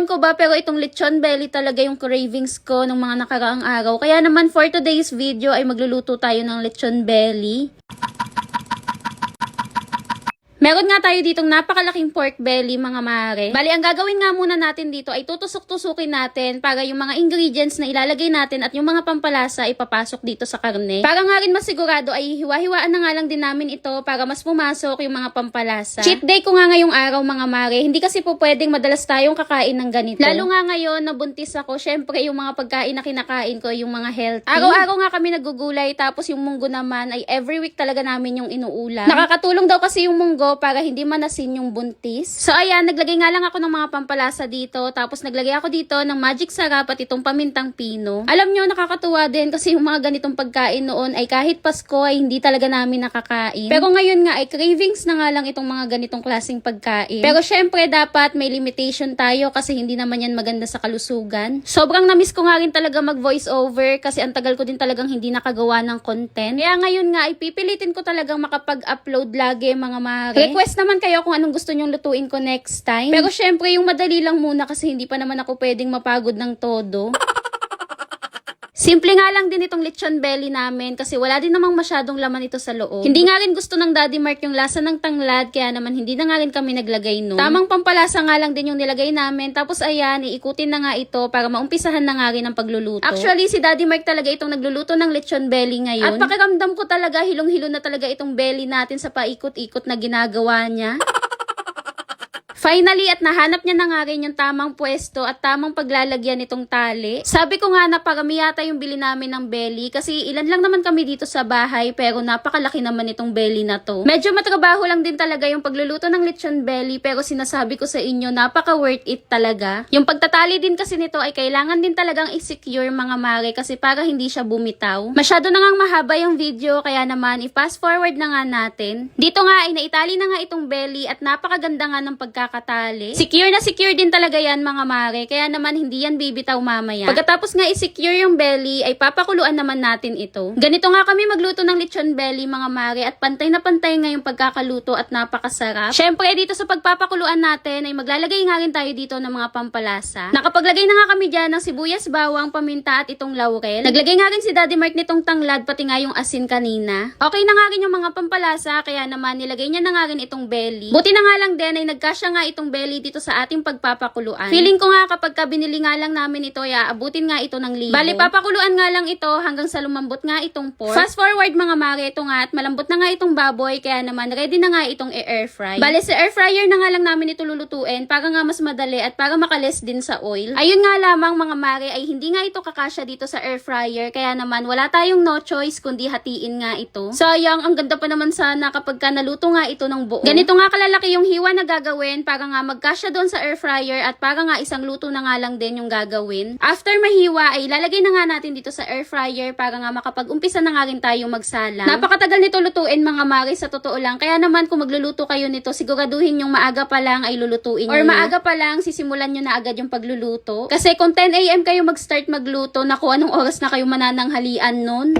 Ewan ko ba, pero itong lechon belly talaga yung cravings ko ng mga nakaraang araw. Kaya naman for today's video ay magluluto tayo ng lechon belly. Meron nga tayo ditong napakalaking pork belly, mga mare. Bali, ang gagawin nga muna natin dito ay tutusok-tusukin natin para yung mga ingredients na ilalagay natin at yung mga pampalasa ipapasok dito sa karne. Para nga rin masigurado ay hiwa-hiwaan na nga lang din namin ito para mas pumasok yung mga pampalasa. Cheat day ko nga ngayong araw, mga mare. Hindi kasi po pwedeng madalas tayong kakain ng ganito. Lalo nga ngayon, nabuntis ako. Syempre, yung mga pagkain na kinakain ko, yung mga healthy. Araw-araw nga kami nagugulay, tapos yung munggo naman ay every week talaga namin yung inuulam. Nakakatulong daw kasi yung munggo para hindi manasin yung buntis. So ayan, naglagay nga lang ako ng mga pampalasa dito, tapos naglagay ako dito ng magic sarap at itong pamintang pino. Alam nyo, nakakatuwa din kasi yung mga ganitong pagkain noon ay kahit Pasko ay hindi talaga namin nakakain. Pero ngayon nga ay cravings na nga lang itong mga ganitong klaseng pagkain. Pero syempre dapat may limitation tayo kasi hindi naman yan maganda sa kalusugan. Sobrang namiss ko nga rin talaga mag voice over kasi ang tagal ko din talagang hindi nakagawa ng content. Kaya ngayon nga ay pipilitin ko talagang makapag-upload lagi, mga mare. Request naman kayo kung anong gusto nyong lutuin ko next time. Pero syempre, yung madali lang muna kasi hindi pa naman ako pwedeng mapagod ng todo. Simple nga lang din itong lechon belly namin kasi wala din namang masyadong laman ito sa loob. Hindi nga rin gusto ng Daddy Mark yung lasa ng tanglad, kaya naman hindi na nga rin kami naglagay nun. Tamang pampalasa nga lang din yung nilagay namin. Tapos ayan, iikutin na nga ito para maumpisahan na nga rin ang pagluluto. Actually, si Daddy Mark talaga itong nagluluto ng lechon belly ngayon. At pakiramdam ko talaga, hilong-hilo na talaga itong belly natin sa paikot-ikot na ginagawa niya. Finally, at nahanap niya na nga rin yung tamang pwesto at tamang paglalagyan nitong tali. Sabi ko nga na parami yata yung bili namin ng belly kasi ilan lang naman kami dito sa bahay pero napakalaki naman itong belly na to. Medyo matrabaho lang din talaga yung pagluluto ng lechon belly pero sinasabi ko sa inyo napaka worth it talaga. Yung pagtatali din kasi nito ay kailangan din talagang i-secure, mga mare, kasi para hindi siya bumitaw. Masyado na ngang mahaba yung video kaya naman i-fast forward na nga natin. Dito nga ay naitali na nga itong belly at napakaganda nga ng pagkakatali. Secure na secure din talaga yan, mga mare, kaya naman hindi yan bibitaw mamaya. Pagkatapos nga i-secure yung belly ay papakuluan naman natin ito. Ganito nga kami magluto ng lechon belly, mga mare, at pantay na pantay nga yung pagkakaluto at napakasarap. Syempre dito sa pagpapakuluan natin ay maglalagay nga rin tayo dito ng mga pampalasa. Nakapaglagay na nga kami dyan ng sibuyas, bawang, paminta at itong laurel. Naglagay nga rin si Daddy Mark nitong tanglad pati nga yung asin kanina. Okay na nga rin yung mga pampalasa kaya naman nilagay niya na nga rin itong belly. Buti na nga lang din ay nagkasya nga itong belly dito sa ating pagpapakuluan. Feeling ko nga kapag binili nga lang namin ito, aabutin nga ito ng 1,000. Bali, papakuluan nga lang ito hanggang sa lumambot nga itong pork. Fast forward, mga mare, ito nga at malambot na nga itong baboy kaya naman ready na nga itong i-air fry. Bali, sa air fryer na nga lang namin ito lulutuin para nga mas madali at para makales din sa oil. Ayun nga lamang, mga mare, ay hindi nga ito kakasya dito sa air fryer kaya naman wala tayong no choice kundi hatiin nga ito. Sayang, ang ganda pa naman sana kapag naluto nga ito ng buo. Ganito nga kalalaki yung hiwa na gagawin para nga magkasya doon sa air fryer at para nga isang luto na nga lang din yung gagawin. After mahiwa ay ilalagay na nga natin dito sa air fryer para nga makapag-umpisa na nga rin tayong magsalang. Napakatagal nito lutuin, mga mare, sa totoo lang. Kaya naman kung magluluto kayo nito, siguraduhin yung maaga pa lang ay lulutuin nyo. Or maaga pa lang, sisimulan nyo na agad yung pagluluto. Kasi kung 10 AM kayo mag-start magluto, naku, anong oras na kayo manananghalian nun?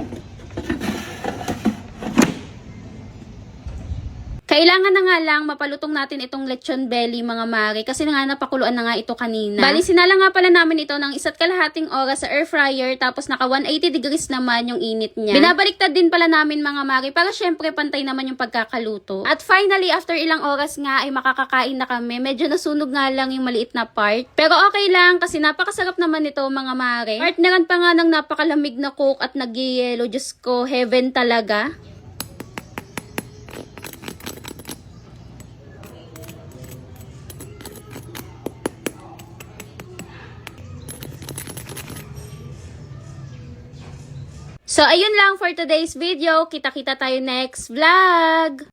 Kailangan na nga lang mapalutong natin itong lechon belly, mga mare, kasi nga napakuluan na nga ito kanina. Bali, sinala nga pala namin ito ng 1.5 oras sa air fryer, tapos naka 180 degrees naman yung init niya. Binabaliktad din pala namin, mga mare, para syempre pantay naman yung pagkakaluto. At finally, after ilang oras nga ay makakakain na kami. Medyo nasunog nga lang yung maliit na part. Pero okay lang kasi napakasarap naman ito, mga mare. Partneran pa nga ng napakalamig na coke at nag-yellow. Diyos ko, heaven talaga. So, ayun lang for today's video. Kita-kita tayo next vlog!